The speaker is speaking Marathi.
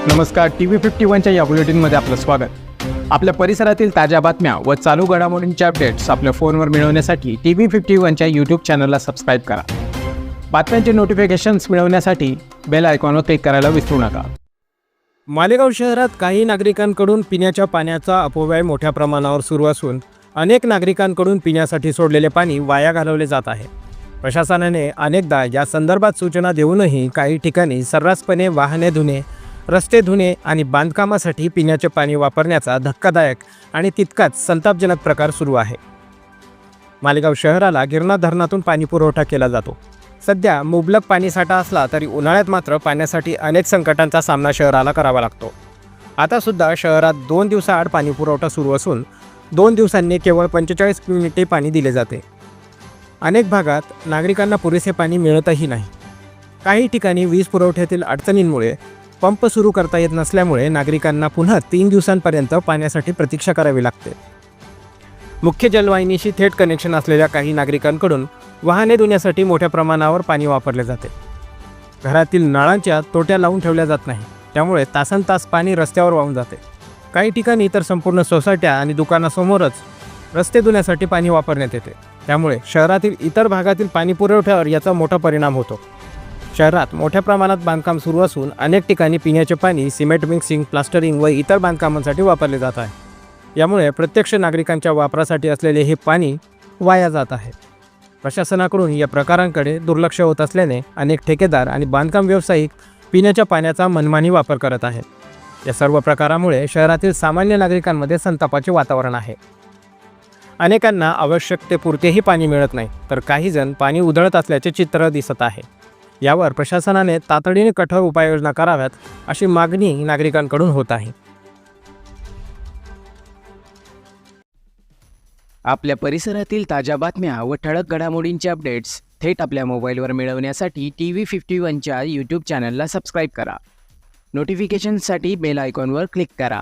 नमस्कार, TV51च्या या बुलेटिनमध्ये आपलं स्वागत. आपल्या परिसरातील ताज्या बातम्या व चालू घडामोडींचे अपडेट्स आपल्या फोनवर मिळवण्यासाठी TV51च्या यूट्यूब चॅनलला सबस्क्राईब करा. बातम्यांचे नोटिफिकेशन्स मिळवण्यासाठी बेल आयकॉनवर क्लिक करायला विसरू नका. मालेगाव शहरात काही नागरिकांकडून पिण्याच्या पाण्याचा अपव्यय मोठ्या प्रमाणावर सुरू असून अनेक नागरिकांकडून पिण्यासाठी सोडलेले पाणी वाया घालवले जात आहे. प्रशासनाने अनेकदा या संदर्भात सूचना देऊनही काही ठिकाणी सर्रासपणे वाहने धुणे, रस्ते धुणे आणि बांधकामासाठी पिण्याचे पाणी वापरण्याचा धक्कादायक आणि तितकाच संतापजनक प्रकार सुरू आहे. मालेगाव शहराला गिरणा धरणातून पाणी पुरवठा केला जातो. सध्या मुबलक पाणीसाठा असला तरी उन्हाळ्यात मात्र पाण्यासाठी अनेक संकटांचा सामना शहराला करावा लागतो. आतासुद्धा शहरात 2 दिवसाआड पाणी पुरवठा सुरू असून 2 दिवसांनी केवळ 45 मिनिटे पाणी दिले जाते. अनेक भागात नागरिकांना पुरेसे पाणी मिळतही नाही. काही ठिकाणी वीज पुरवठ्यातील अडचणींमुळे पंप सुरू करता येत नसल्यामुळे नागरिकांना पुन्हा 3 दिवसांपर्यंत पाण्यासाठी प्रतीक्षा करावी लागते. मुख्य जलवाहिनीशी थेट कनेक्शन असलेल्या काही नागरिकांकडून वाहने धुण्यासाठी मोठ्या प्रमाणावर पाणी वापरले जाते. घरातील नळांच्या तोट्या लावून ठेवल्या जात नाही, त्यामुळे तासनतास पाणी रस्त्यावर वाहून जाते. काही ठिकाणी तर संपूर्ण सोसायट्या आणि दुकानासमोरच रस्ते धुण्यासाठी पाणी वापरण्यात येते. त्यामुळे शहरातील इतर भागातील पाणी पुरवठ्यावर याचा मोठा परिणाम होतो. शहरात मोठ्या प्रमाणात बांधकाम सुरू असून अनेक ठिकाणी पिण्याचे पाणी सिमेंट मिक्सिंग, प्लास्टरिंग व इतर बांधकामांसाठी वापरले जात आहे. यामुळे प्रत्यक्ष नागरिकांच्या वापरासाठी असलेले हे पाणी वाया जात आहे. प्रशासनाकडून या प्रकारांकडे दुर्लक्ष होत असल्याने अनेक ठेकेदार आणि बांधकाम व्यावसायिक पिण्याच्या पाण्याचा मनमानी वापर करत आहेत. या सर्व प्रकारामुळे शहरातील सामान्य नागरिकांमध्ये संतापाचे वातावरण आहे. अनेकांना आवश्यकतेपुरतेही पाणी मिळत नाही, तर काही जण पाणी उधळत असल्याचे चित्र दिसत आहे. यावर प्रशासनाने तातडीने कठोर उपाययोजना कराव्यात अशी मागणी नागरिकांकडून होत आहे. आपल्या परिसरातील ताज्या बातम्या व ठळक घडामोडींचे अपडेट्स थेट आपल्या मोबाईलवर मिळवण्यासाठी TV51च्या यूट्यूब चॅनलला सबस्क्राईब करा. नोटिफिकेशनसाठी बेल आयकॉनवर क्लिक करा.